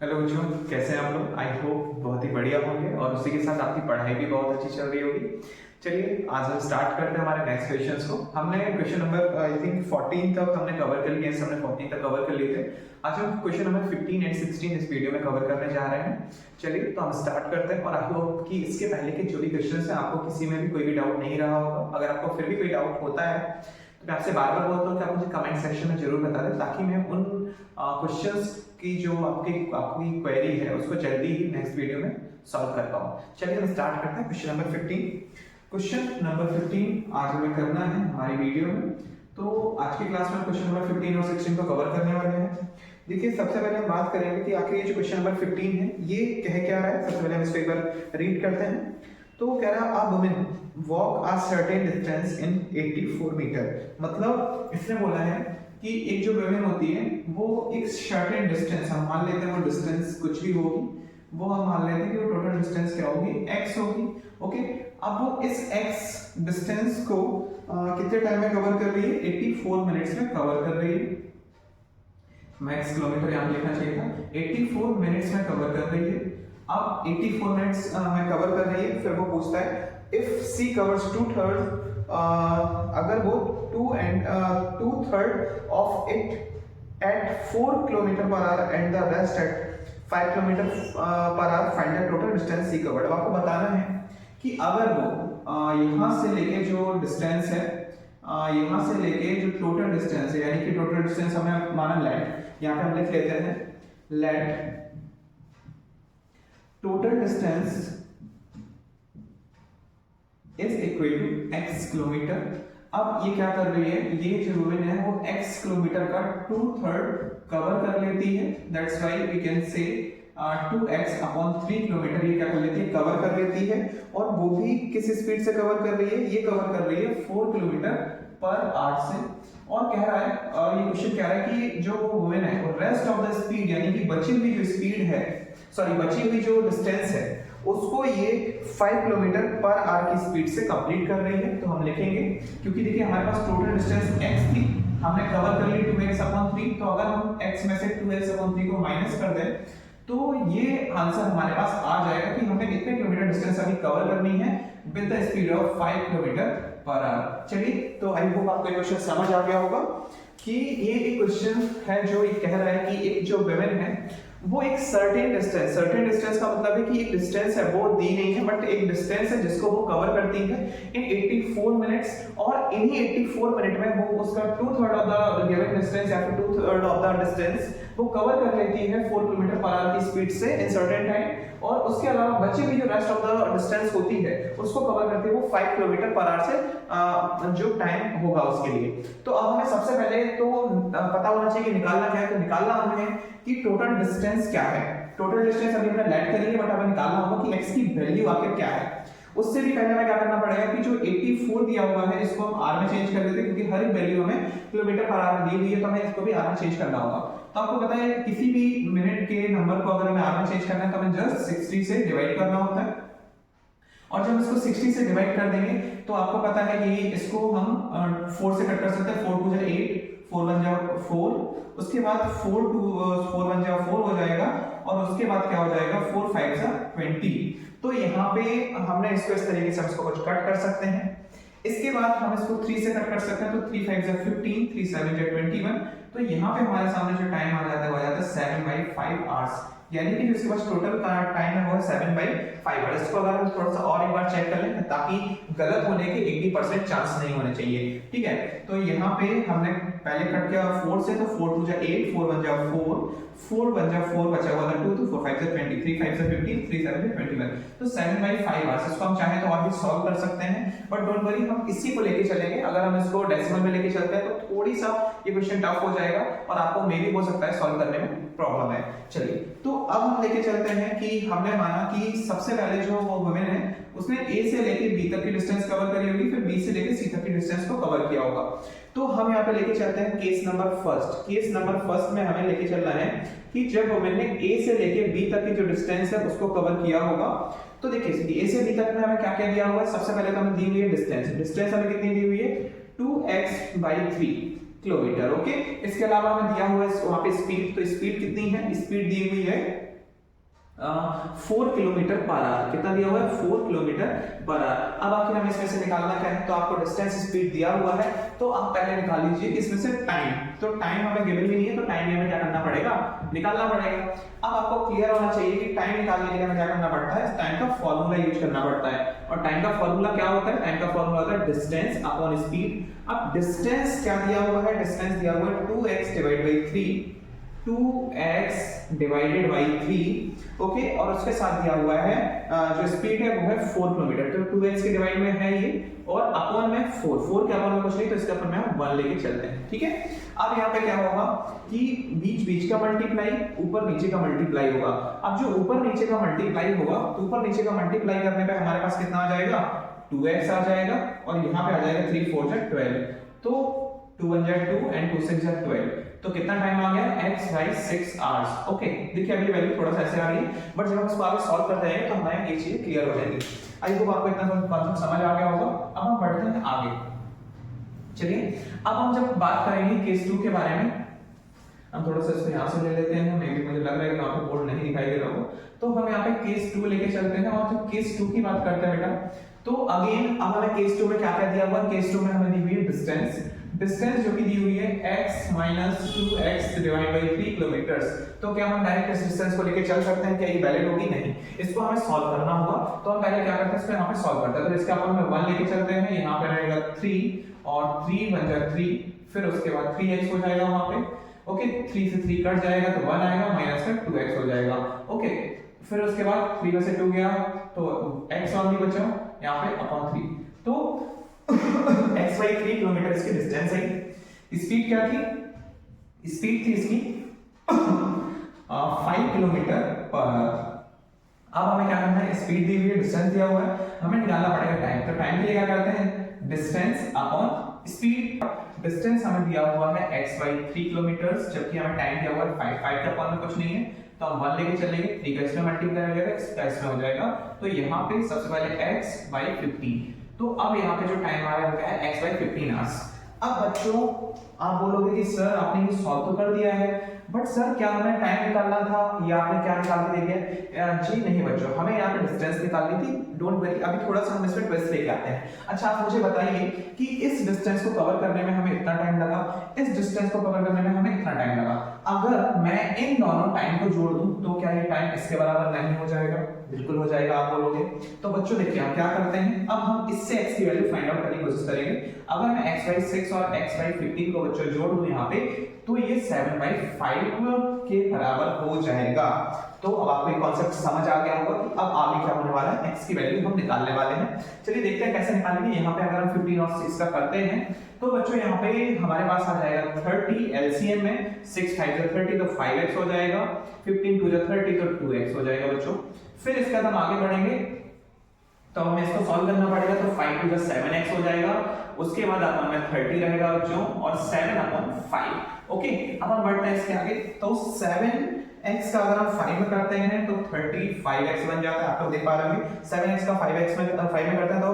Hello बच्चों, कैसे हैं आप लोग। आई होप बहुत ही बढ़िया होंगे और उसी के साथ आपकी पढ़ाई भी बहुत अच्छी चल रही होगी। चलिए आज हम स्टार्ट करते हैं हमारे नेक्स्ट क्वेश्चंस को। हमने क्वेश्चन नंबर आई थिंक 14 तक हमने कवर कर लिए, हमने 14 तक कवर कर लिए थे। आज हम क्वेश्चन नंबर 15 एंड 16 इस वीडियो में कवर करने जा रहे हैं। चलिए तो हम स्टार्ट करते हैं। और आई होप कि इसके पहले के जो भी क्वेश्चन है आपको किसी में भी कोई भी डाउट नहीं रहा होगा। अगर आपको फिर भी कोई डाउट होता है तो मैं आपसे बार बार बोलता हूँ कि आप मुझे कमेंट सेक्शन में जरूर बता दें, ताकि मैं उन क्वेश्चंस की जो आपकी क्वेरी है उसको जल्दी ही नेक्स्ट वीडियो में सॉल्व कर पाऊँ। चलिए हम स्टार्ट करते हैं क्वेश्चन नंबर 15। क्वेश्चन नंबर 15 आज हमें करना है हमारी वीडियो में। तो आज की क्लास में क्वेश्चन नंबर 15 और 16 को कवर करने वाले हैं। देखिए सबसे पहले हम बात करेंगे कि आखिर ये जो क्वेश्चन नंबर 15 है ये कह क्या रहा है। सबसे पहले हम इसको एक बार रीड करते हैं। तो वो कह रहा है a woman walk a certain distance in 84 metre. मतलब इसने बोला है कि एक जो वुमेन होती है वो एक सर्टेन डिस्टेंस, हम मान लेते हैं वो डिस्टेंस कुछ भी होगी, वो हम मान लेते हैं कि वो टोटल डिस्टेंस क्या होगी, x होगी। ओके, अब वो इस x डिस्टेंस को कितने टाइम में कवर कर रही है, 84 मिनट्स में कवर कर रही है। मैक्स किलोमीटर यहाँ लिखना चाहिए था, 84 मिनट्स में कवर कर रही है। अब 84 मिनट्स में कवर कर रही है। फिर वो पूछता है इफ सी कवर्स 2/3, अगर वो 2/3 of it at 4 kilometre per hour and the rest at 5 kilometre per hour, find the total distance she covered. आपको बताना है कि अगर वो यहाँ से लेके जो डिस्टेंस है, यहाँ से लेके जो टोटल डिस्टेंस है, यानी कि टोटल डिस्टेंस हमें माना लेट, यहाँ पे हम लिख लेते हैं let total distance is equal to x kilometre. अब ये क्या कर रही है, ये जो वुमेन है वो x किलोमीटर का 2/3 कवर कर लेती है। That's why we can say 2x upon 3 kilometre ये क्या कर लेती है, कवर कर लेती है। और वो भी किस स्पीड से कवर कर रही है, ये कवर कर रही है 4 किलोमीटर पर आवर से। और कह रहा है, ये क्वेश्चन कह रहा है कि जो वो वुमेन है वो रेस्ट ऑफ द स्पीड, यानी कि बची हुई जो स्पीड है, बची हुई जो डिस्टेंस है उसको ये 5 किलोमीटर पर आवर की स्पीड से कंप्लीट कर रही है। तो हम लिखेंगे, क्योंकि देखिए हमारे पास टोटल डिस्टेंस x थी, हमने कवर कर ली 2x अपॉन 3, तो अगर हम x में से 2x अपॉन 3 को माइनस कर दें तो ये आंसर हमारे पास आ जाएगा कि हमें कितने किलोमीटर डिस्टेंस अभी कवर करनी है with the speed of 5 kilometre per our. चलिए तो आई होप आपको क्वेश्चन समझ आ गया होगा कि ये एक क्वेश्चन है जो ये कह रहा है कि एक जो वुमेन है वो एक सर्टेन डिस्टेंस का मतलब है कि एक डिस्टेंस है वो दी नहीं है, बट एक डिस्टेंस है जिसको वो कवर करती है इन 84 मिनट्स। और इन्हीं 84 मिनट में वो उसका 2/3 ऑफ द गिवन डिस्टेंस या फिर 2/3 ऑफ द डिस्टेंस वो कवर कर लेती है 4 किलोमीटर पर आवर की स्पीड से इन सर्टेन टाइम। और उसके अलावा बची हुई जो रेस्ट ऑफ द डिस्टेंस होती है उसको कवर करती है वो 5 किलोमीटर पर आवर से जो टाइम होगा उसके लिए। तो अब हमें सबसे पहले तो पता होना चाहिए कि निकालना क्या है। तो निकालना हमें कि टोटल डिस्टेंस क्या है। टोटल डिस्टेंस अभी हमने लेट करेंगे, बट हमें निकालना होगा कि x की वैल्यू आखिर क्या है। उससे भी पहले हमें क्या करना पड़ेगा कि जो 84 दिया हुआ है इसको हम r में चेंज कर देते हैं, क्योंकि हर एक वैल्यू हमें किलोमीटर पर आवर में दी हुई है, तो हमें इसको भी r में चेंज करना होगा। तो आपको पता है किसी भी मिनट के नंबर को अगर हमें r में चेंज करना है तो हमें जस्ट 60 से डिवाइड करना होता है। और जब इसको 60 से डिवाइड कर देंगे तो आपको पता है कि इसको हम 4 से कट कर सकते हैं। 4 2 8, 4 1 4, उसके बाद 4 1 4 हो जाएगा, और उसके बाद क्या हो जाएगा 4 5 20। तो यहाँ पे हमने इसको इस तरीके से हम इसको कुछ कट कर सकते हैं। इसके बाद हम इसको 3 से कट कर सकते हैं, तो 3 5 15, 3 7 21। तो यहाँ पे हमारे सामने जो टाइम आ जाता है वो आ जाता है 7/5 आवर्स, यानी कि जिसके पास टोटल टाइम है वो है 7/5 आवर्स। इसको अगर हम थोड़ा सा और एक बार चेक कर लें ताकि गलत होने के 80% चांस नहीं होने चाहिए, ठीक है। तो यहाँ पे हमने पहले कट किया 4 से, तो 4 2 8, 4 1 4, 4 1 4 बचा हुआ था 2, तो 4 5 20, 3 5 15, 3 7 21। तो 7/5 आवर्स। इसको हम चाहे तो और भी सॉल्व कर सकते हैं, बट डोंट वरी हम इसी को लेके चलेंगे। अगर हम इसको डेसिमल में लेके चलते हैं तो थोड़ी सा ये क्वेश्चन टफ हो जाएगा और आपको मे भी हो सकता है सॉल्व करने में प्रॉब्लम है। चलिए तो अब हम लेके चलते हैं कि हमने माना कि सबसे पहले जो वो वुमेन है उसने A से लेके B तक की डिस्टेंस कवर करी होगी, फिर B से लेके C तक की डिस्टेंस को कवर किया होगा। तो हम यहाँ पे लेके चलते हैं case number first. Case number first में हमें लेके चलना है कि जब वुमेन ने A से लेके B तक की जो डिस्टेंस है उसको कवर किया होगा। तो देखिए A से B तक में हमें क्या क्या दिया हुआ है। सबसे पहले तो हमें दी हुई है डिस्टेंस हमें कितनी दी हुई है 2x/3 किलोमीटर। ओके, इसके अलावा हमें दिया हुआ है वहां पे स्पीड, तो स्पीड कितनी है, स्पीड दी हुई है 4 किलोमीटर पर आवर। कितना दिया हुआ है? 4 किलोमीटर पर आवर। अब आखिर हमें इसमें से निकालना क्या है? तो आपको डिस्टेंस स्पीड दिया हुआ है, तो आप पहले निकाल लीजिए इसमें से टाइम। तो टाइम हमें गिवन भी नहीं है, तो टाइम हमें क्या करना पड़ेगा? निकालना पड़ेगा। अब आपको क्लियर होना चाहिए कि टाइम निकालने के लिए हमें क्या करना पड़ता है? टाइम का फॉर्मूला यूज करना पड़ता है। और टाइम का फॉर्मूला क्या होता है? टाइम का फॉर्मूला होता है डिस्टेंस अपॉन स्पीड। अब डिस्टेंस क्या दिया हुआ है? डिस्टेंस दिया हुआ है 2x divide by 3, 2x divided by 3, okay. और उसके साथ दिया हुआ है जो स्पीड है वो है 4 किलोमीटर। तो 2x के डिवाइड में है ये, और अपॉन में 4 के अपॉन में कुछ नहीं, तो इसके अपॉन में हम 1 लेके चलते हैं, ठीक है। अब यहाँ पे क्या होगा कि बीच बीच का मल्टीप्लाई, ऊपर नीचे का मल्टीप्लाई होगा। अब जो ऊपर नीचे का मल्टीप्लाई होगा, तो ऊपर नीचे का मल्टीप्लाई करने पे हमारे पास कितना आ जाएगा? 2x आ जाएगा, और यहाँ पे आ जाएगा 3 4 जा 12, तो 2 1 जा 2 एंड 2 6 जा 12। तो कितना टाइम आ गया? x by 6 hours, okay. देखिए अभी वैल्यू थोड़ा सा ऐसे आ रही है, बट जब हम इसको आगे सॉल्व करते जाएंगे तो हमें ये चीजें क्लियर हो जाएंगी। आई होप आपको इतना कॉन्सेप्ट समझ आ गया होगा। अब हम बढ़ते हैं आगे। चलिए अब हम जब बात करेंगे केस 2 के बारे में, हम थोड़ा सा इसको यहाँ से ले लेते हैं। मुझे लग रहा है कि वहाँ पे बोर्ड नहीं दिखाई दे रहा हो, तो हम यहाँ पे केस 2 लेके चलते हैं। और जब केस 2 की बात करते हैं बेटा, तो अगेन अब हमें केस 2 में क्या क्या दिया हुआ है? केस 2 में हमें दी हुई है डिस्टेंस। डिस्टेंस जो कि दी हुई है x minus 2x divide by 3 kilometres. तो क्या हम डायरेक्ट इस डिस्टेंस को लेके चल सकते हैं? क्या ये वैलिड होगी? नहीं, इसको हमें सॉल्व करना होगा। तो हम पहले क्या करते हैं? इसको यहाँ पे सॉल्व करते हैं। तो इसके अपन में 1 लेके चलते हैं, यहाँ पे रहेगा 3, और 3 1 जा 3, फिर उसके बाद 3x हो जाएगा वहां पे, ओके। 3 से 3 कट जाएगा तो 1 आएगा, माइनस का 2x हो जाएगा, ओके। फिर उसके बाद 3 में से 2 गया तो x और भी बचा यहाँ पे अपॉन 3। तो x बाई 3 किलोमीटर इसकी डिस्टेंस है। स्पीड क्या थी? स्पीड थी इसकी 5 किलोमीटर पर आवर। अब हमें क्या करना है? स्पीड दी हुई है, डिस्टेंस दिया हुआ है, हमें निकालना पड़ेगा टाइम। तो टाइम के लिए क्या करते हैं? Distance upon speed. डिस्टेंस हमें दिया हुआ है x बाई 3 किलोमीटर, जबकि हमें टाइम दिया हुआ है 5। 5 के अपॉन में कुछ नहीं है, तो हम 1 लेके चलेंगे। 3 का इसमें मल्टीप्लाई हो जाएगा, x का इसमें हो जाएगा। तो यहाँ पे सबसे पहले x बाई 15। तो अब यहाँ पे जो टाइम आ रहा है वो क्या है? x by 15 hours. अब बच्चों आप बोलोगे कि सर आपने ये सॉल्व तो कर दिया है, बट सर क्या हमें टाइम निकालना था या आपने क्या निकाल के दे दिया? जी नहीं बच्चों, हमें यहाँ पे डिस्टेंस निकालनी थी। डोंट वरी, अभी थोड़ा सा हम इसमें ट्विस्ट लेके आते हैं। अच्छा आप मुझे बताइए कि इस डिस्टेंस को कवर करने में हमें इतना टाइम लगा, इस डिस्टेंस को कवर करने में हमें इतना टाइम लगा। अगर मैं इन दोनों टाइम को जोड़ दूं तो क्या ये टाइम इसके बराबर नहीं हो जाएगा? बिल्कुल हो जाएगा, आप बोलोगे। तो बच्चों देखिए हम क्या करते हैं, अब हम इससे x की वैल्यू फाइंड आउट करने की कोशिश करेंगे। अगर मैं x बाई 6 और x बाई 15 को बच्चों जोड़ दूं यहाँ पे, तो ये 7 बाई 5 के बराबर हो जाएगा। तो अब आपको ये कॉन्सेप्ट समझ आ गया होगा कि अब आगे क्या होने वाला है, x की वैल्यू हम निकालने वाले हैं। चलिए देखते हैं कैसे निकालेंगे। यहाँ पे अगर हम 15 और 6 का करते हैं तो बच्चों यहाँ पे हमारे पास आ जाएगा 30 एलसीएम में, 6 5 जा 30 तो 5x हो जाएगा, 15 2 जा 30 तो 2x हो जाएगा बच्चों। फिर इसके बाद हम आगे बढ़ेंगे तो हमें इसको सॉल्व करना पड़ेगा। तो 5 2 जा 7x हो जाएगा, उसके बाद अपॉन में 30 रहेगा बच्चों, और 7 अपॉन 5, ओके। अब हम बढ़ते हैं इसके आगे। तो 7x का अगर हम 5 में करते हैं तो 35x बन जाता है। आप लोग देख पा रहे होंगे 7x का 5x में 5 में करते हैं तो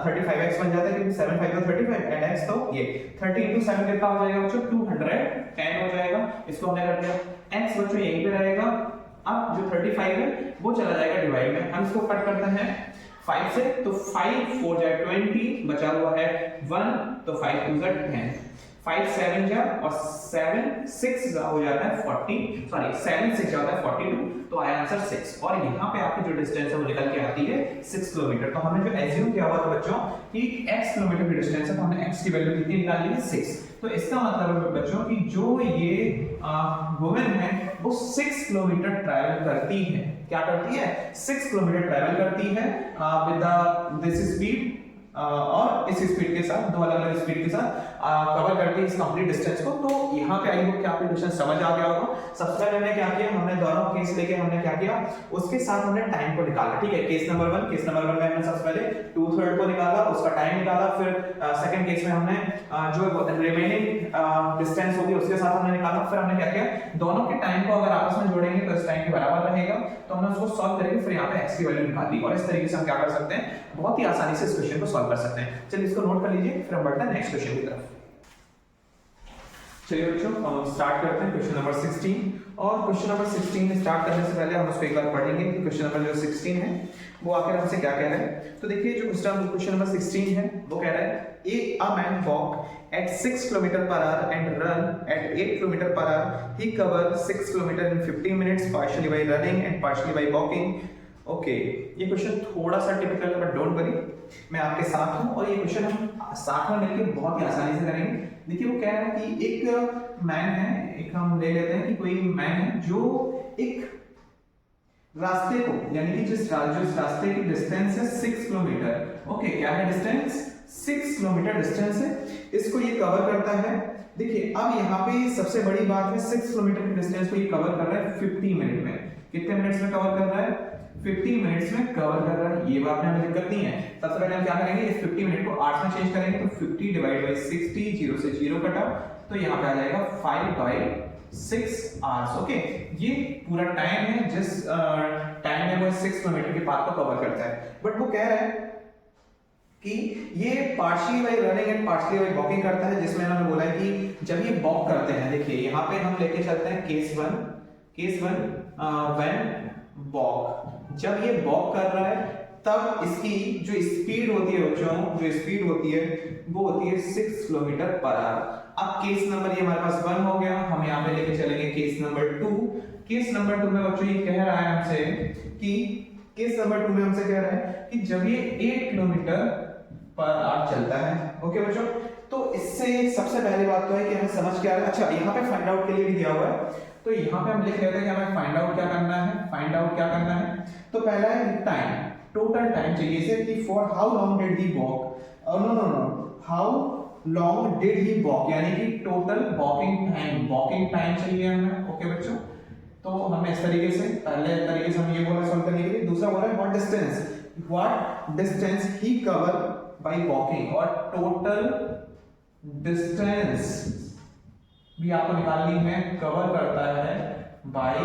35x बन जाता है, क्योंकि 7 5 तो 35 एंड x तो ये 30 into 7 कितना हो जाएगा बच्चों? 210 हो जाएगा। इसको हमने कर दिया। x बच्चों यहीं पे रहेगा। अब जो 35 है वो चला जाएगा डिवाइड में, हम इसको कट करते हैं 5 से, तो 5 4 जा 20, बचा हुआ है 1, तो 5 2 जा 10, 5 7 जा और 7 6 जा हो जाता है 40, सॉरी 7 6 जाता है 42, तो आया आंसर 6। और यहाँ पे आपकी जो डिस्टेंस है वो निकल के आती है 6 किलोमीटर। तो हमने जो एज्यूम किया हुआ था बच्चों कि x किलोमीटर की डिस्टेंस है, तो हमने x की वैल्यू कितनी निकाली है? 6। तो इसका मतलब है बच्चों कि जो ये वुमेन है वो 6 किलोमीटर ट्रैवल करती है। क्या करती है? 6 किलोमीटर ट्रैवल करती है विद दिस स्पीड, और इस स्पीड के साथ, दो अलग अलग स्पीड के साथ कवर करती है इस कंप्लीट डिस्टेंस को। तो यहाँ पे आई होप कि आपको क्वेश्चन समझ आ गया होगा। सबसे पहले हमने क्या किया, हमने दोनों केस लेके हमने क्या किया, उसके साथ हमने टाइम को निकाला, ठीक है। केस नंबर 1 में हमने सबसे पहले 2/3 को निकाला, उसका टाइम निकाला। फिर सेकंड केस में हमने जो रिमेनिंग डिस्टेंस होगी उसके साथ हमने निकाला। फिर हमने क्या किया, दोनों के टाइम को अगर आपस में जोड़ेंगे तो इस टाइम के बराबर रहेगा, तो हमने उसको सॉल्व करके फिर यहाँ पे x की वैल्यू निकाल दी। और इस तरीके से हम क्या कर सकते हैं, बहुत ही आसानी से इस क्वेश्चन को सॉल्व कर सकते हैं। चलिए इसको नोट कर लीजिए, फिर हम बढ़ते हैं नेक्स्ट क्वेश्चन की तरफ। चलिए बच्चों हम स्टार्ट करते हैं क्वेश्चन नंबर 16। और क्वेश्चन नंबर 16 स्टार्ट करने से पहले हम उसको एक बार पढ़ेंगे कि क्वेश्चन नंबर जो 16 है वो आखिर हमसे क्या कह रहा है। तो देखिए जो क्वेश्चन नंबर 16 है वो कह रहा है a man walk at 6 km per hour and run at 8 km per hour. He covered 6 km in 15 minutes partially by running and partially by walking. Okay ये क्वेश्चन थोड़ा सा टिपिकल है बट डोंट वरी, मैं आपके साथ हूं और ये क्वेश्चन हम साथ में मिलकर बहुत ही आसानी से करेंगे। देखिए वो कह रहा है कि एक मैन है, एक हम ले लेते हैं कि कोई मैन है जो एक रास्ते को यानी कि जिस रास्ते की डिस्टेंस है 6 किलोमीटर। ओके क्या है डिस्टेंस? 6 किलोमीटर डिस्टेंस है, इसको ये कवर करता है। देखिए अब यहाँ पे सबसे बड़ी बात है 6 किलोमीटर की डिस्टेंस को ये कवर कर रहा है 50 मिनट में। कितने मिनट्स में कवर कर रहा है? 50 मिनट्स में कवर कर रहा है। ये बात हमें दिक्कत नहीं है। सबसे पहले हम क्या करेंगे, इस 50 मिनट को 8 में चेंज करेंगे तो 50 डिवाइड बाय 60, 0 से 0 कटा तो यहाँ पे आ जाएगा 5/6 आवर्स। ओके ये पूरा टाइम है जिस टाइम में वो 6 किलोमीटर के पाथ को कवर करता है। बट वो कह रहा है कि ये partially bye running and partially by walking करता है, जिसमें उन्होंने बोला है कि जब ये वॉक करते हैं, देखिए यहाँ पे हम लेके चलते हैं केस वन व्हेन वॉक, जब ये वॉक कर रहा है तब इसकी जो स्पीड होती है बच्चों, जो स्पीड होती है वो होती है 6 किलोमीटर पर आवर। अब केस नंबर ये हमारे पास 1 हो गया, हम यहाँ पे लेके चलेंगे केस नंबर 2। केस नंबर 2 में बच्चों ये कह रहा है हमसे कि केस नंबर 2 में हमसे कह रहा है कि जब ये 8 किलोमीटर पर आवर चलता है। ओके बच्चों, तो इससे सबसे पहली बात तो है कि हमें समझ क्या आ रहा है। अच्छा यहाँ पे फाइंड आउट के लिए भी दिया हुआ है, तो यहाँ पे हम लिख लेते हैं कि हमें फाइंड आउट क्या करना है। फाइंड आउट क्या करना है, तो पहला है टाइम, टोटल टाइम चाहिए इसे कि for how long did he walk, know how long did he walk, यानी कि टोटल वॉकिंग टाइम चाहिए हमें। ओके बच्चों, तो हमने इस तरीके से पहले तरीके से हम ये बोला सॉल्व करने के लिए। दूसरा बोला है what distance he cover by walking, और टोटल डिस्टेंस भी आपको निकालनी है, कवर करता है बाय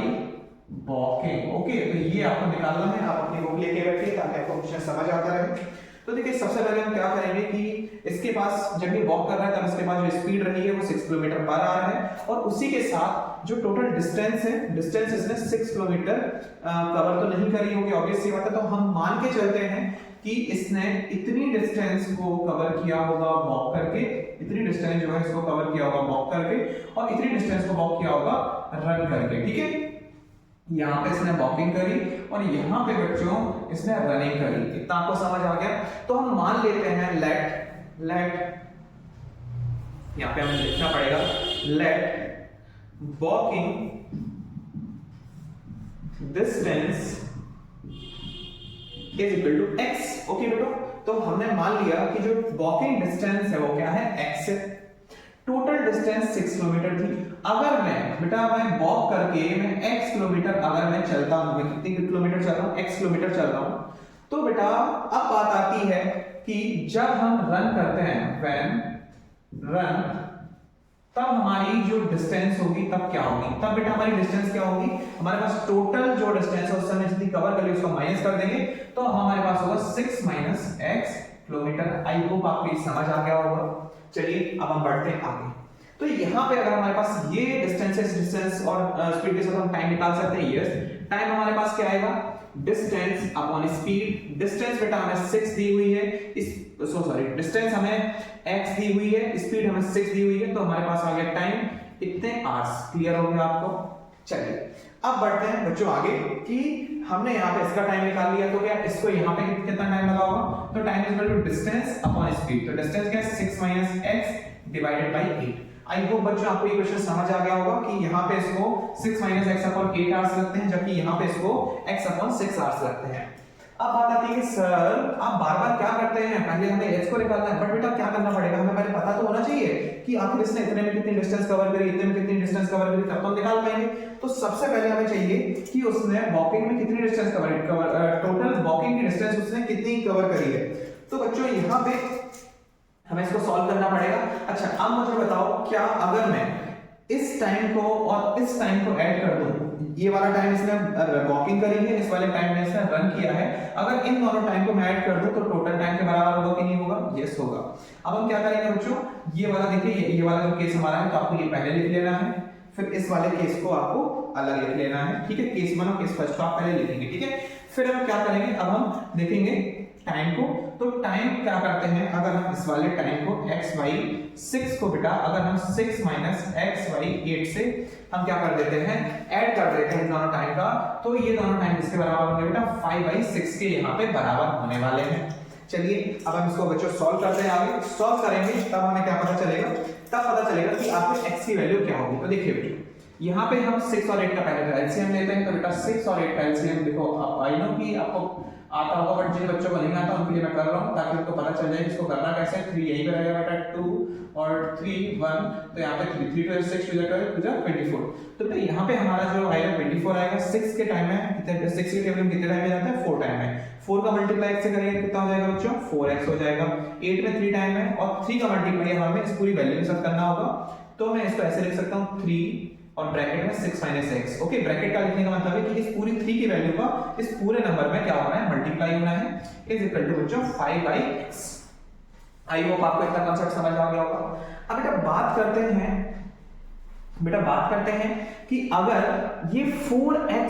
वॉकिंग। ओके तो ये आपको निकालना है, आप अपनी बुक लेके बैठिए ताकि आपको क्वेश्चन समझ आता रहे। तो देखिए सबसे पहले हम क्या करेंगे कि इसके पास जब ये वॉक कर रहा है तब इसके पास जो स्पीड रही है वो 6 किलोमीटर पर आवर है, और उसी के साथ जो टोटल डिस्टेंस है, डिस्टेंस इसने 6 किलोमीटर कवर तो नहीं करी होगी, ऑब्वियस सी बात है। तो हम मान के चलते हैं कि इसने इतनी डिस्टेंस को कवर किया होगा वॉक करके, इतनी डिस्टेंस जो है इसको कवर किया होगा वॉक करके, और इतनी डिस्टेंस को वॉक किया होगा रन करके। ठीक है, यहाँ पे इसने वॉकिंग करी और यहाँ पे बच्चों इसने रनिंग करी। इतना आपको समझ आ गया? तो हम मान लेते हैं लेट यहाँ पे हमें लिखना पड़ेगा let walking distance is equal to x। Okay बेटो, तो हमने मान लिया कि जो वॉकिंग डिस्टेंस है वो क्या है, x है। टोटल डिस्टेंस 6 किलोमीटर थी। अगर मैं वॉक करके मैं x किलोमीटर अगर मैं चलता हूं, मैं कितने किलोमीटर चल रहा हूं, x किलोमीटर चल रहा हूं, तो बेटा अब बात आती है कि जब हम रन करते हैं व्हेन रन, तब हमारी जो डिस्टेंस होगी तब क्या होगी, तब बेटा हमारी डिस्टेंस क्या होगी, हमारे पास टोटल जो डिस्टेंस है उस समय जितनी कवर कर ली उसको माइनस कर देंगे तो हमारे पास होगा 6 माइनस x किलोमीटर। आई होप आपको ये समझ आ गया होगा। चलिए अब हम बढ़ते हैं आगे। तो यहाँ पे अगर हमारे पास ये डिस्टेंस और स्पीड के साथ हम टाइम निकाल सकते हैं। यस, टाइम हमारे पास क्या आएगा, डिस्टेंस अपॉन स्पीड। डिस्टेंस बेटा हमें 6 दी हुई है, डिस्टेंस हमें x दी हुई है, स्पीड हमें 6 दी हुई है, तो हमारे पास आ गया टाइम इतने आवर्स। क्लियर हो गया आपको? चलिए अब बढ़ते हैं बच्चों आगे कि हमने यहाँ पे इसका टाइम निकाल लिया, तो क्या इसको यहाँ पे कितना टाइम लगा होगा, तो time is equal to distance upon speed. तो डिस्टेंस क्या है, 6 माइनस x divided by 8। I hope बच्चों आपको ये क्वेश्चन समझ आ गया होगा कि यहाँ पे इसको 6 माइनस x अपॉन 8 आवर्स लगते हैं, जबकि यहाँ पे इसको x अपॉन 6 आवर्स लगते हैं। अब बात आती है कि सर आप बार-बार क्या करते हैं, पहले हमें x को निकालना है, बट बेटा क्या करना पड़ेगा, हमें पहले पता तो होना चाहिए कि आखिर इसने इतने में कितनी डिस्टेंस कवर करी, इतने में कितनी डिस्टेंस कवर करी, तब तो हम निकाल पाएंगे। तो सबसे पहले हमें चाहिए कि उसने वॉकिंग में कितनी डिस्टेंस टोटल वॉकिंग की डिस्टेंस उसने कितनी कवर करी है। तो बच्चों यहाँ पे हमें इसको सॉल्व करना पड़ेगा। अच्छा अब मुझे बताओ, क्या अगर मैं इस टाइम को और इस टाइम को ऐड कर दूं, ये वाला टाइम इसने वॉकिंग करी है, इस वाले टाइम में इसने रन किया है, अगर इन दोनों टाइम को मैं ऐड कर दूं तो टोटल टाइम के बराबर होगा कि नहीं होगा? यस होगा। अब हम क्या करेंगे बच्चों, ये वाला देखिए, ये वाला जो केस हमारा है तो आपको ये पहले लिख लेना है, फिर इस वाले केस को आपको अलग लिख लेना है, ठीक है? केस 1 और केस फर्स्ट को आप पहले लिखेंगे, ठीक है? फिर हम क्या करेंगे, अब हम देखेंगे टाइम को। तो टाइम क्या करते हैं, अगर हम इस वाले टाइम को x y 6 को बेटा अगर हम 6 माइनस x y 8 से हम क्या कर देते हैं, ऐड कर देते हैं दोनों टाइम का, तो ये दोनों टाइम किसके बराबर होंगे बेटा? 5/6 के यहाँ पे बराबर होने वाले हैं। चलिए अब हम इसको बच्चों सॉल्व करते हैं, आगे सॉल्व करेंगे तब हमें क्या पता चलेगा, तब पता चलेगा कि आपके x की वैल्यू क्या होगी। तो देखिए बेटा, यहाँ पे हम 6 और 8 का पहले एलसीएम लेते हैं, तो बेटा 6 और 8 का एलसीएम देखो, आप आई नो कि आपको आता होगा, बट जिन बच्चों को नहीं आता उनके लिए मैं कर रहा हूँ ताकि उनको पता चल जाए इसको करना कैसे है। 3 यहीं पे रहेगा बेटा, 2 और 3 1, तो यहाँ पे 3 3 2 6 2 12 24, तो बेटा यहाँ पे हमारा जो आएगा 24 आएगा। 6 के टाइम में कितने, 6 के टेबल में कितने टाइम में जाता है? 4 टाइम में। 4 का मल्टीप्लाई x से करेंगे कितना हो जाएगा बच्चों? 4x हो जाएगा। 8 में 3 टाइम है और 3 का मल्टीप्लाई हमें इस पूरी वैल्यू के साथ करना होगा, तो मैं इसको ऐसे लिख सकता हूँ 3 और ब्रैकेट में 6 माइनस x। ओके, ब्रैकेट का लिखने का मतलब है कि इस पूरी 3 की वैल्यू का इस पूरे नंबर में क्या होना है? मल्टीप्लाई होना है, इज इक्वल टू बच्चों 5/x। आई होप आपको इतना कांसेप्ट समझ आ गया होगा। अब बेटा बात करते हैं कि अगर ये 4x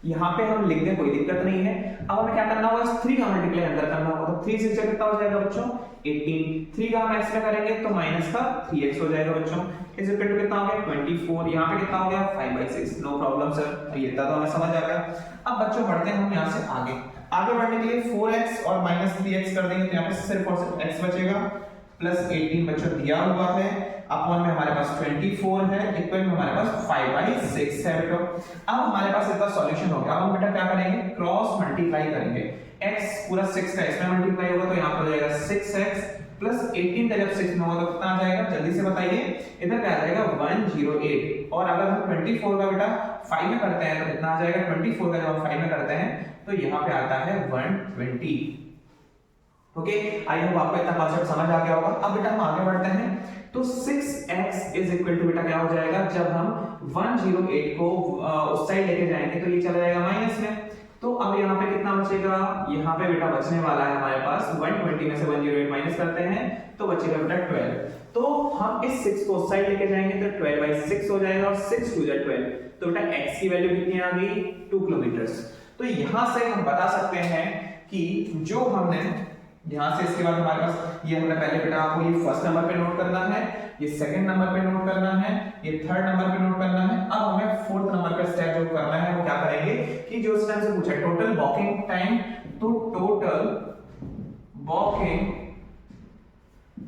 यहाँ पे हम लिख दें कोई दिक्कत नहीं है। अब हमें क्या करना होगा, इस 3 का मल्टीप्लाई अंदर करना होगा, तो 3 से कितना हो जाएगा बच्चों? 18। 3 का हम x में करेंगे तो माइनस का 3x हो जाएगा बच्चों, इस इक्वल टू कितना हो गया? 24। यहाँ पे कितना हो गया? 5/6। नो प्रॉब्लम सर, ये इतना तो हमें समझ आ गया। अब बच्चों बढ़ते हैं हम यहाँ से आगे बढ़ने के लिए 4x और माइनस 3x कर देंगे, तो यहाँ पे सिर्फ और सिर्फ x बचेगा, प्लस 18 बच्चों दिया हुआ है, अपॉन में हमारे पास 24 है, इक्वल में हमारे पास 5/6 है बेटा। अब हमारे पास इसका सॉल्यूशन हो गया। अब हम बेटा क्या करेंगे, क्रॉस मल्टीप्लाई करेंगे। x पूरा 6 का इसमें मल्टीप्लाई होगा, तो यहाँ पर हो जाएगा 6x प्लस 18 का जब 6 में होगा तो कितना आ जाएगा? जल्दी से बताइए, इधर क्या आ जाएगा? 108। और अगर हम 24 का बेटा 5 में करते हैं तो कितना आ जाएगा? 24 का जब हम 5 में करते हैं तो यहाँ पे आता है 120। ओके, आई होप आपको इतना कॉन्सेप्ट समझ आ गया होगा। अब बेटा हम आगे बढ़ते हैं, तो 6x इज इक्वल टू बेटा क्या हो जाएगा, जब हम 108 को उस साइड लेके जाएंगे तो ये चला जाएगा माइनस में, तो अब यहाँ पे कितना बचेगा? यहाँ पे बेटा बचने वाला है हमारे पास 120 में से 108 माइनस करते हैं तो बचेगा बेटा 12। तो हम इस 6 को उस साइड लेके जाएंगे तो 12/6 हो जाएगा, और 6 2 12, तो बेटा x की वैल्यू कितनी आ गई? 2 किलोमीटर। तो यहाँ से हम बता सकते हैं कि जो हमने यहाँ से इसके बाद हमारे पास ये हमने पहले बेटा आपको ये फर्स्ट नंबर पे नोट करना है, ये सेकंड नंबर पे नोट करना है, ये थर्ड नंबर पे नोट करना है। अब हमें फोर्थ नंबर पे स्टेप जो करना है वो क्या करेंगे कि जो इसने हमसे पूछा टोटल वॉकिंग टाइम, तो total walking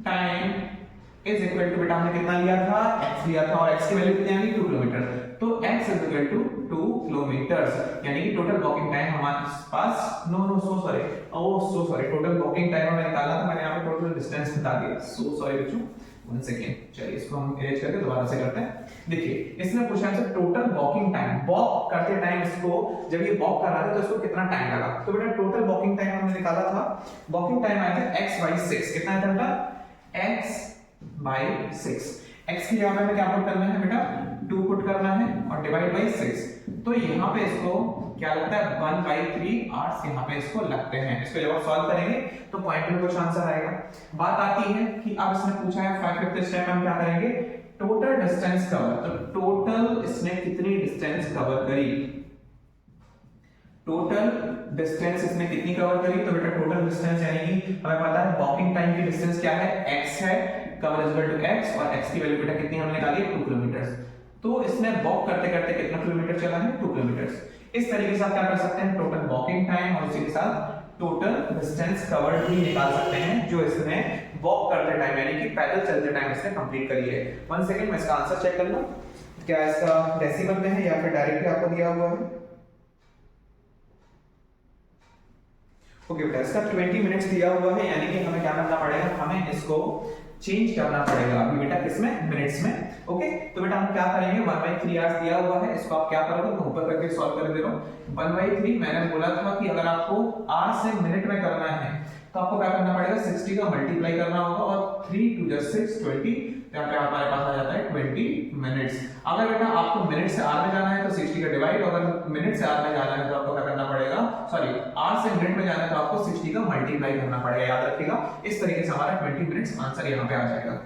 time is equal to बेटा हमने कितना लिया था? x लिया था, और x की वैल्यू कितनी आ गई? 2 किलोमीटर। तो x is equal to 2 kilometre, यानी कि टोटल वॉकिंग टाइम हमारे पास so sorry total walking time मैंने निकाला था, मैंने यहाँ पे टोटल डिस्टेंस बता दिया, सो सॉरी बच्चों, 1 सेकंड। चलिए इसको हम इरेज करके दोबारा से करते हैं। देखिए इसने पूछा हमसे टोटल वॉकिंग टाइम, वॉक करते टाइम इसको जब ये वॉक कर रहा था तो इसको कितना टाइम लगा, तो बेटा टोटल वॉकिंग टाइम हमने निकाला था, वॉकिंग टाइम आया था x/6। कितना आया था बेटा? x/6। x की जगह पे क्या पुट करना है बेटा? 2 पुट करना है और डिवाइड बाय 6, तो यहाँ पे इसको क्या लगता है? 1/3 आवर्स यहाँ पे इसको लगते हैं। इसको जब आप सॉल्व करेंगे तो पॉइंट में कुछ आंसर आएगा। बात आती है कि अब इसने पूछा है 5/5 स्टेप में हम क्या करेंगे? टोटल डिस्टेंस कवर, तो टोटल इसने कितनी डिस्टेंस कवर करी, टोटल डिस्टेंस इसने कितनी कवर करी, तो बेटा टोटल डिस्टेंस यानी कि हमें पता है वॉकिंग टाइम की डिस्टेंस क्या है? x है, cover is equal to x, और x की वैल्यू बेटा कितनी हमने निकाली? 2 किलोमीटर। तो इसने वॉक करते करते कितना किलोमीटर चला है? 2 किलोमीटर। इस तरीके से आप क्या कर सकते हैं? टोटल वॉकिंग टाइम और इसी के साथ टोटल डिस्टेंस कवर्ड भी निकाल सकते हैं जो इसने वॉक करते टाइम यानी कि पैदल चलते टाइम इसने कंप्लीट करी है। 1 सेकंड मैं इसका आंसर चेक कर लूं, क्या इसका डेसिमल में है या फिर डायरेक्टली आपको दिया हुआ है? ओके बेटा इसका 20 मिनट्स दिया हुआ है, यानी कि हमें क्या करना पड़ेगा? हमें इसको चेंज करना पड़ेगा अभी बेटा किसमें? मिनट्स में। ओके तो बेटा हम क्या करेंगे? 1/3 आवर्स दिया हुआ है, इसको आप क्या करोगे? मैं ऊपर करके सॉल्व कर दे रहा हूं। 1/3 मैंने बोला था कि अगर आपको आवर से मिनट में करना है तो आपको क्या करना पड़ेगा, 60 का मल्टीप्लाई करना होगा और 3 2 जा 6 20, यहाँ पे हमारे पास आ जाता है 20 मिनट्स। अगर बेटा आपको मिनट से आर में जाना है तो 60 का डिवाइड, अगर मिनट से आर में जाना है तो आपको क्या करना पड़ेगा, सॉरी आर से मिनट में जाना है तो आपको 60 का मल्टीप्लाई करना पड़ेगा, याद रखिएगा। इस तरीके से हमारा 20 मिनट्स आंसर यहाँ पे आ जाएगा।